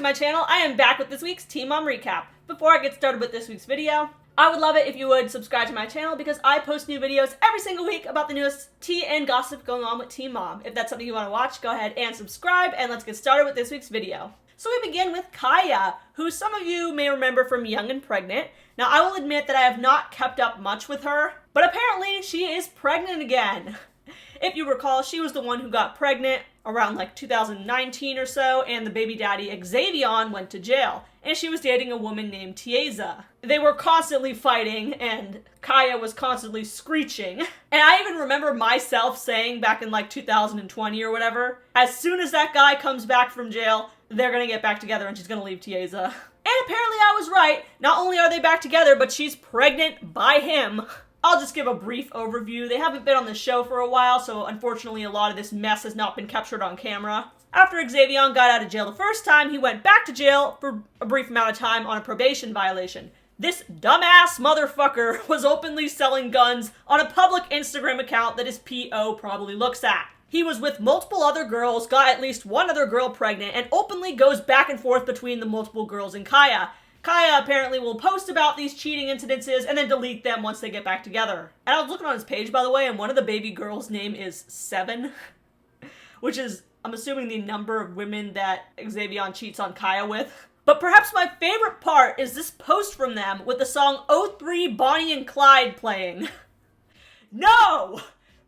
to my channel. I am back with this week's Teen Mom Recap. Before I get started with this week's video, I would love it if you would subscribe to my channel because I post new videos every single week about the newest tea and gossip going on with Teen Mom. If that's something you want to watch, go ahead and subscribe, and let's get started with this week's video. So we begin with Kiaya, who some of you may remember from Young and Pregnant. Now I will admit that I have not kept up much with her, but apparently she is pregnant again. If you recall, she was the one who got pregnant around like 2019 or so, and the baby daddy Xavion went to jail, and she was dating a woman named Tieza. They were constantly fighting, and Kiaya was constantly screeching. And I even remember myself saying back in like 2020 or whatever, as soon as that guy comes back from jail, they're gonna get back together and she's gonna leave Tieza. And apparently I was right. Not only are they back together, but she's pregnant by him. I'll just give a brief overview. They haven't been on the show for a while, so unfortunately a lot of this mess has not been captured on camera. After Xavion got out of jail the first time, he went back to jail for a brief amount of time on a probation violation. This dumbass motherfucker was openly selling guns on a public Instagram account that his PO probably looks at. He was with multiple other girls, got at least one other girl pregnant, and openly goes back and forth between the multiple girls and Kiaya. Kiaya apparently will post about these cheating incidences and then delete them once they get back together. And I was looking on his page, by the way, and one of the baby girls' name is 7, which is, I'm assuming, the number of women that Xavion cheats on Kiaya with. But perhaps my favorite part is this post from them with the song "03 Bonnie and Clyde" playing. No!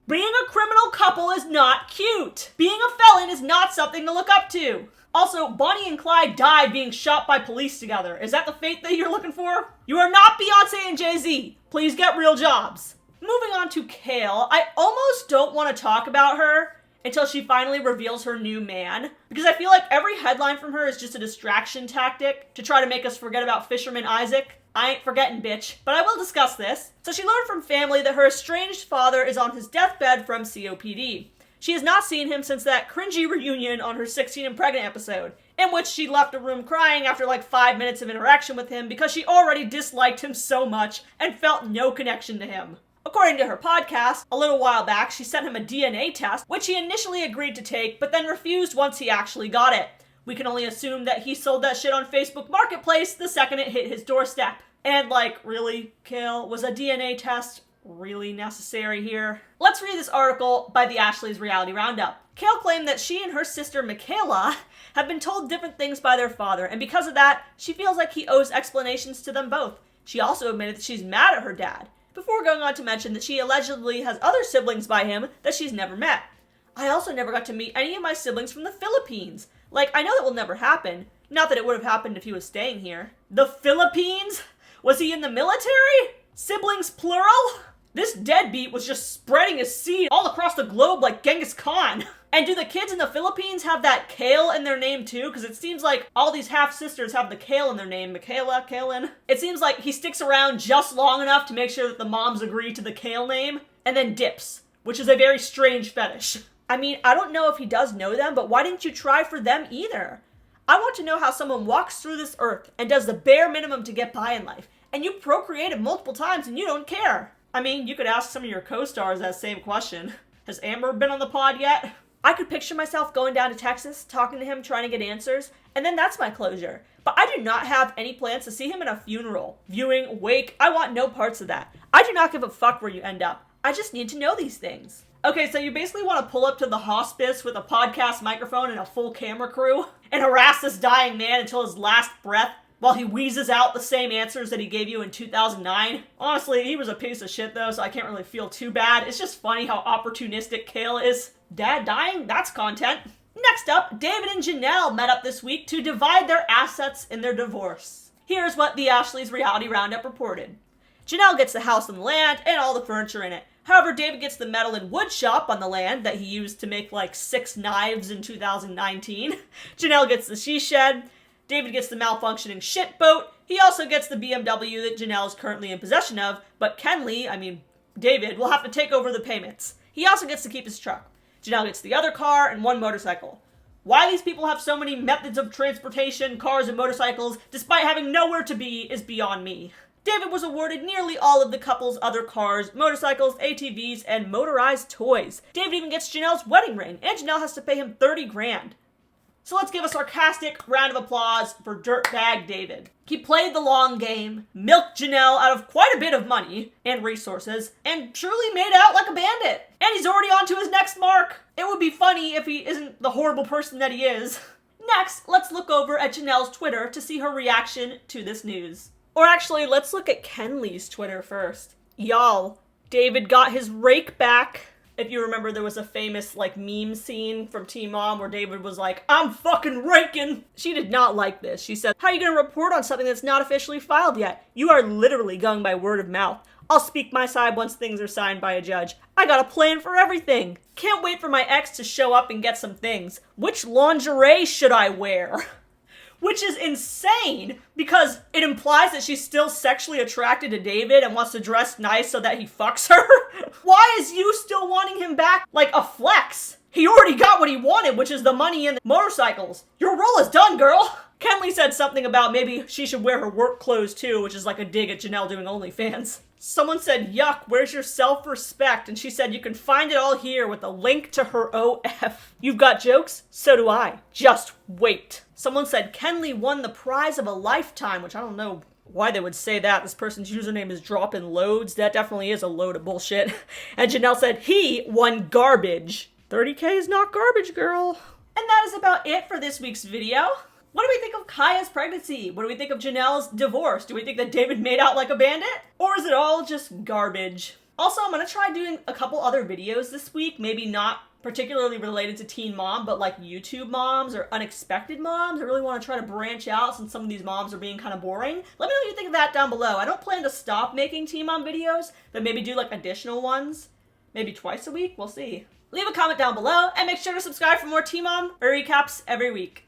Being a criminal couple is not cute. Being a felon is not something to look up to. Also, Bonnie and Clyde died being shot by police together. Is that the fate that you're looking for? You are not Beyonce and Jay-Z. Please get real jobs. Moving on to Kale, I almost don't want to talk about her until she finally reveals her new man, because I feel like every headline from her is just a distraction tactic to try to make us forget about Fisherman Isaac. I ain't forgetting, bitch. But I will discuss this. So she learned from family that her estranged father is on his deathbed from COPD. She has not seen him since that cringy reunion on her 16 and Pregnant episode, in which she left the room crying after like 5 minutes of interaction with him because she already disliked him so much and felt no connection to him. According to her podcast, a little while back, she sent him a DNA test, which he initially agreed to take, but then refused once he actually got it. We can only assume that he sold that shit on Facebook Marketplace the second it hit his doorstep. And like, really, Kale, was a DNA test really necessary here? Let's read this article by the Ashley's Reality Roundup. Kale claimed that she and her sister Michaela have been told different things by their father, and because of that, she feels like he owes explanations to them both. She also admitted that she's mad at her dad, before going on to mention that she allegedly has other siblings by him that she's never met. I also never got to meet any of my siblings from the Philippines. Like, I know that will never happen. Not that it would have happened if he was staying here. The Philippines? Was he in the military? Siblings plural? This deadbeat was just spreading his seed all across the globe like Genghis Khan. And do the kids in the Philippines have that Kale in their name too? Because it seems like all these half-sisters have the Kale in their name. Michaela, Kaelin. It seems like he sticks around just long enough to make sure that the moms agree to the Kale name, and then dips, which is a very strange fetish. I mean, I don't know if he does know them, but why didn't you try for them either? I want to know how someone walks through this earth and does the bare minimum to get by in life, and you procreated multiple times and you don't care. I mean, you could ask some of your co-stars that same question. Has Amber been on the pod yet? I could picture myself going down to Texas, talking to him, trying to get answers, and then that's my closure. But I do not have any plans to see him in a funeral, viewing, wake. I want no parts of that. I do not give a fuck where you end up. I just need to know these things. Okay, so you basically want to pull up to the hospice with a podcast microphone and a full camera crew and harass this dying man until his last breath while he wheezes out the same answers that he gave you in 2009. Honestly, he was a piece of shit though, so I can't really feel too bad. It's just funny how opportunistic Kale is. Dad dying? That's content. Next up, David and Jenelle met up this week to divide their assets in their divorce. Here's what the Ashley's Reality Roundup reported. Jenelle gets the house and land and all the furniture in it. However, David gets the metal and wood shop on the land that he used to make like 6 knives in 2019. Jenelle gets the she shed. David gets the malfunctioning shit boat. He also gets the BMW that Jenelle is currently in possession of, but David, will have to take over the payments. He also gets to keep his truck. Jenelle gets the other car and 1 motorcycle. Why these people have so many methods of transportation, cars and motorcycles, despite having nowhere to be, is beyond me. David was awarded nearly all of the couple's other cars, motorcycles, ATVs, and motorized toys. David even gets Janelle's wedding ring, and Jenelle has to pay him $30,000. So let's give a sarcastic round of applause for Dirtbag David. He played the long game, milked Jenelle out of quite a bit of money and resources, and truly made out like a bandit. And he's already on to his next mark. It would be funny if he isn't the horrible person that he is. Next, let's look over at Jenelle's Twitter to see her reaction to this news. Or actually, let's look at Kenley's Twitter first. Y'all, David got his rake back. If you remember, there was a famous, meme scene from Teen Mom where David was like, "I'm fucking raking!" She did not like this. She said, "How are you gonna report on something that's not officially filed yet? You are literally going by word of mouth. I'll speak my side once things are signed by a judge. I got a plan for everything. Can't wait for my ex to show up and get some things. Which lingerie should I wear?" Which is insane, because it implies that she's still sexually attracted to David and wants to dress nice so that he fucks her. Why is you still wanting him back like a flex? He already got what he wanted, which is the money and the motorcycles. Your role is done, girl. Kenley said something about maybe she should wear her work clothes too, which is like a dig at Jenelle doing OnlyFans. Someone said, "Yuck, where's your self-respect?" And she said, "You can find it all here with a link to her OF. You've got jokes? So do I. Just wait." Someone said, "Kenley won the prize of a lifetime," which I don't know why they would say that. This person's username is dropping loads. That definitely is a load of bullshit. And Jenelle said, "He won garbage." 30K is not garbage, girl. And that is about it for this week's video. What do we think of Kia's pregnancy? What do we think of Jenelle's divorce? Do we think that David made out like a bandit? Or is it all just garbage? Also, I'm gonna try doing a couple other videos this week, maybe not particularly related to Teen Mom, but like YouTube moms or unexpected moms. I really want to try to branch out since some of these moms are being kind of boring. Let me know what you think of that down below. I don't plan to stop making Teen Mom videos, but maybe do like additional ones. Maybe twice a week, we'll see. Leave a comment down below and make sure to subscribe for more Teen Mom recaps every week.